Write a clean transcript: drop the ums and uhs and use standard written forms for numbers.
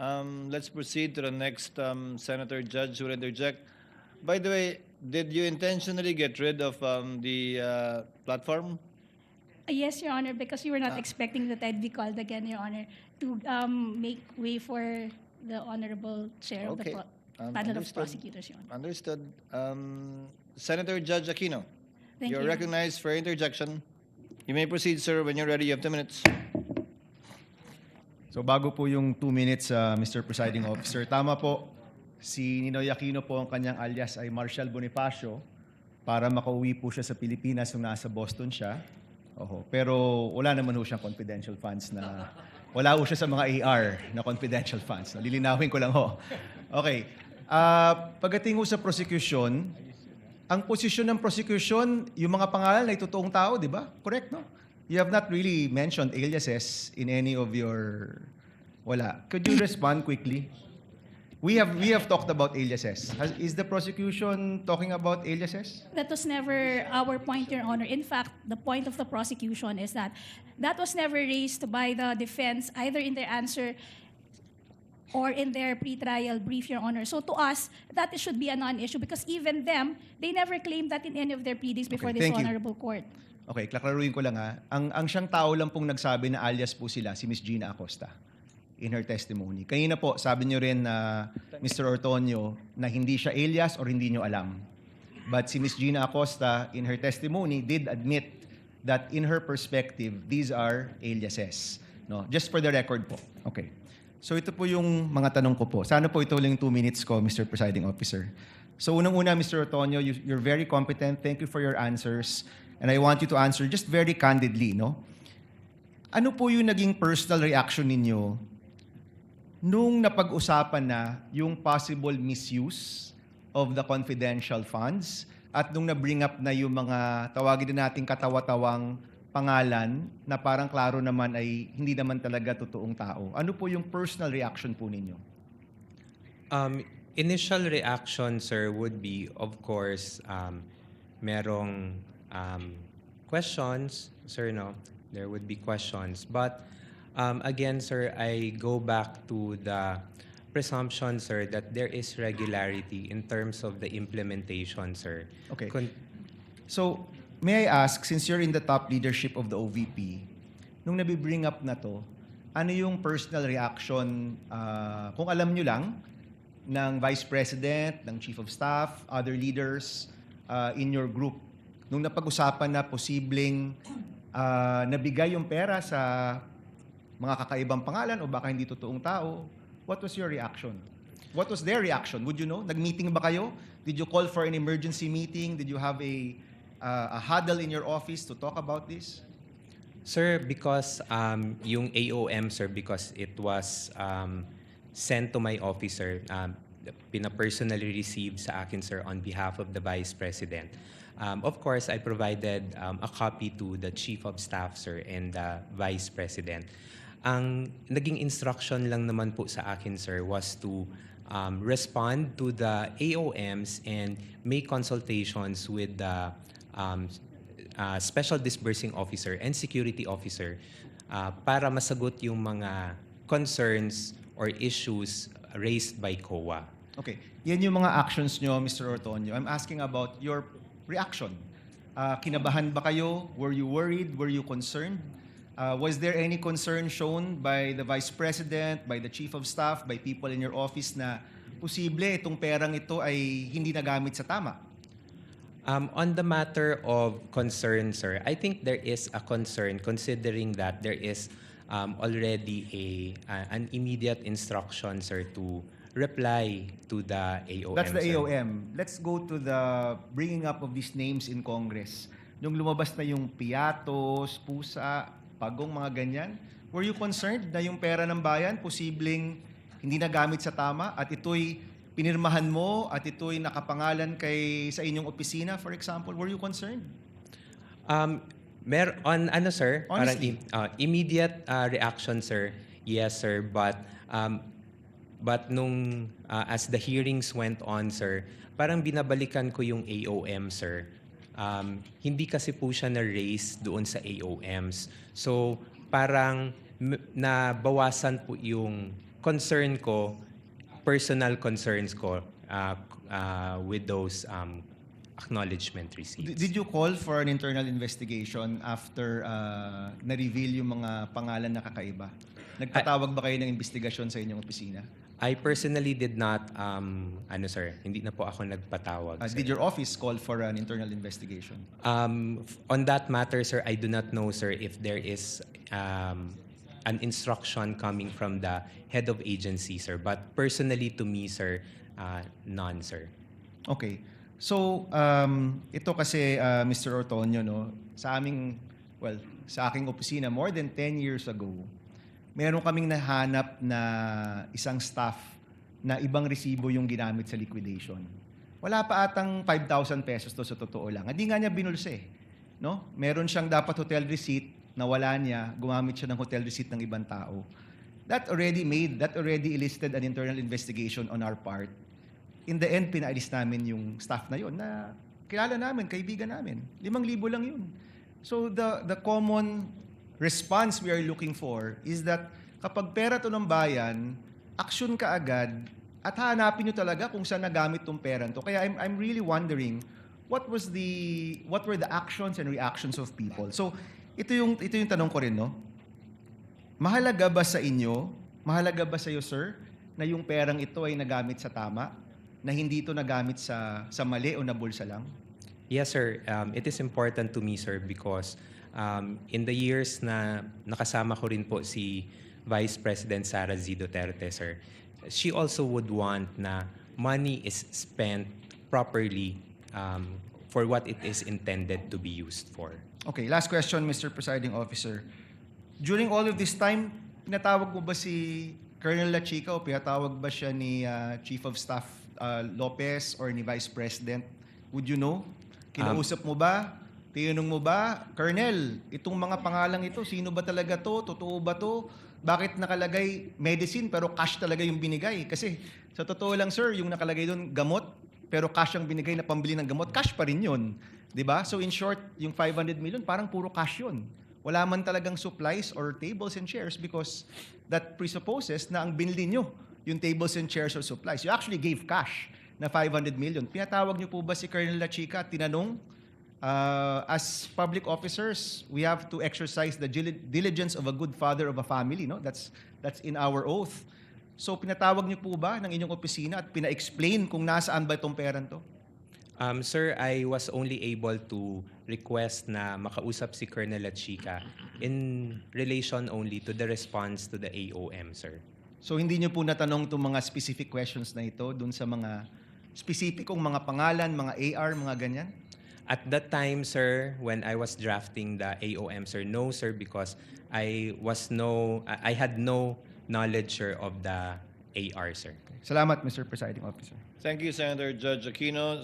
Let's proceed to the next senator judge who will interject. By the way, did you intentionally get rid of the platform? Yes, Your Honor, because you were not expecting that I'd be called again, Your Honor, to make way for the Honorable Chair of the Okay. panel of Understood. prosecutors, Your Honor. Understood. Senator Judge Aquino, Thank you're you. recognized for interjection. You may proceed, sir. When you're ready, you have 2 minutes. So bago po yung 2 minutes, Mr. Presiding Officer, tama po, si Ninoy Aquino po ang kanyang alias ay Marshall Bonifacio para makauwi po siya sa Pilipinas nung nasa Boston siya. Oho. Pero wala naman ho siyang confidential funds na, wala ho siya sa mga AR na confidential funds. Lilinawin ko lang ho. Okay. Pagdating ho sa prosecution, ang posisyon ng prosecution, yung mga pangalan ay totoong tao, di ba? Correct, no? You have not really mentioned aliases in any of your... Wala. Could you respond quickly? We have talked about aliases. Is the prosecution talking about aliases? That was never our point, Your Honor. In fact, the point of the prosecution is that that was never raised by the defense, either in their answer or in their pretrial brief, Your Honor. So to us, that should be a non-issue because even them, they never claimed that in any of their pleadings before this thank you. honorable court. Okay, klaruin ko lang ha. Ang siyang tao lang pong nagsabi na alias po sila, si Miss Gina Acosta, in her testimony. Kanina po, sabi niyo rin na Mr. Ortonio na hindi siya alias or hindi niyo alam. But si Miss Gina Acosta, in her testimony, did admit that in her perspective, these are aliases. No? Just for the record po. Okay. So ito po yung mga tanong ko po. Sana po ito lang 2 minutes ko, Mr. Presiding Officer. So unang-una, Mr. Ortonio, you're very competent. Thank you for your answers. And I want you to answer just very candidly, no? Ano po yung naging personal reaction ninyo nung napag-usapan na yung possible misuse of the confidential funds at nung na-bring up na yung mga tawagin din nating katawa-tawang pangalan na parang klaro naman ay hindi naman talaga totoong tao? Ano po yung personal reaction po ninyo? Initial reaction, sir, would be, of course, merong questions, sir, no? There would be questions. But again, sir, I go back to the presumption, sir, that there is regularity in terms of the implementation, sir. Okay. So, may I ask, since you're in the top leadership of the OVP, nung nabibring up na to, ano yung personal reaction, kung alam nyo lang, ng Vice President, ng Chief of Staff, other leaders in your group, nung napag-usapan na posibleng nabigay yung pera sa mga kakaibang pangalan o baka hindi totoong tao, what was your reaction? What was their reaction? Would you know? Nag-meeting ba kayo? Did you call for an emergency meeting? Did you have a huddle in your office to talk about this? Sir, because yung AOM, sir, because it was sent to my office, sir, pina-personally received sa akin, sir, on behalf of the Vice President. Of course, I provided a copy to the Chief of Staff, sir, and the Vice President. Ang naging instruction lang naman po sa akin, sir, was to respond to the AOMs and make consultations with the Special Disbursing Officer and Security Officer para masagot yung mga concerns or issues raised by COA. Okay. Yan yung mga actions nyo, Mr. Ortonio. I'm asking about your reaction. Kinabahan ba kayo? Were you worried? Were you concerned? Was there any concern shown by the Vice President, by the Chief of Staff, by people in your office na posible itong perang ito ay hindi nagamit sa tama? On the matter of concern, sir, I think there is a concern considering that there is already an immediate instruction, sir, to reply to the AOM. That's the sir. AOM. Let's go to the bringing up of these names in Congress. Nung lumabas na yung piyatos, pusa, pagong, mga ganyan, were you concerned na yung pera ng bayan posibleng hindi nagamit sa tama at ito'y pinirmahan mo at ito'y nakapangalan sa inyong opisina, for example? Were you concerned? Sir, Honestly. parang immediate reaction, sir. Yes, sir, but nung as the hearings went on, sir, parang binabalikan ko yung AOM, sir. Hindi kasi po siya na-raise doon sa AOMs. So, parang nabawasan po yung concern ko, personal concerns ko with those acknowledgement receipts. Did you call for an internal investigation after na-reveal yung mga pangalan na kakaiba? Nagpatawag ba kayo ng investigasyon sa inyong opisina? I personally did not, sir, hindi na po ako nagpatawag. Sir. Did your office call for an internal investigation? On that matter, sir, I do not know, sir, if there is an instruction coming from the head of agency, sir. But personally, to me, sir, none, sir. Okay. So, ito kasi, Mr. Ortonio, no, sa aking opisina, more than 10 years ago, meron kaming nahanap na isang staff na ibang resibo yung ginamit sa liquidation. Wala pa atang 5,000 pesos to sa totoo lang. Hindi nga niya binulse. No? Meron siyang dapat hotel receipt na wala niya, gumamit siya ng hotel receipt ng ibang tao. That already elicited an internal investigation on our part. In the end, pinaalis namin yung staff na yun na kilala namin, kaibigan namin. 5,000 lang yun. So the common response we are looking for is that kapag pera to ng bayan, action ka agad at hanapin nyo talaga kung saan nagamit tong pera to. Kaya I'm really wondering what were the actions and reactions of people. So ito yung tanong ko rin, no? Mahalaga ba sa inyo, mahalaga ba sa iyo, sir, na yung perang ito ay nagamit sa tama? Na hindi ito nagamit sa mali o na bulsa lang? Yes, sir. It is important to me, sir, because in the years na nakasama ko rin po si Vice President Sara Z. Duterte, sir, she also would want na money is spent properly for what it is intended to be used for. Okay, last question, Mr. Presiding Officer. During all of this time, pinatawag mo ba si Colonel La Chica o pinatawag ba siya ni Chief of Staff Lopez or ni Vice President? Would you know? Kinausap mo ba? Tinanong mo ba? Colonel, itong mga pangalang ito, sino ba talaga to? Totoo ba to? Bakit nakalagay medicine pero cash talaga yung binigay? Kasi sa totoo lang, sir, yung nakalagay doon gamot pero cash ang binigay na pambili ng gamot, cash pa rin yun. 'Di ba? So in short, yung 500 million parang puro cash yun. Wala man talagang supplies or tables and chairs because that presupposes na ang binili nyo yung tables and chairs or supplies. You actually gave cash na 500 million. Pinatawag niyo po ba si Colonel La Chica at tinanong, as public officers, we have to exercise the diligence of a good father of a family. No? That's in our oath. So pinatawag niyo po ba ng inyong opisina at pina-explain kung nasaan ba itong peran to? Sir, I was only able to request na makausap si Colonel La Chica in relation only to the response to the AOM, sir. So hindi niyo po natanong itong mga specific questions na ito dun sa mga specificong mga pangalan, mga AR, mga ganyan? At that time, sir, when I was drafting the AOM, sir, no, sir, because I had no knowledge, sir, of the AR, sir. Salamat, Mr. Presiding Officer. Thank you, Senator Judge Aquino.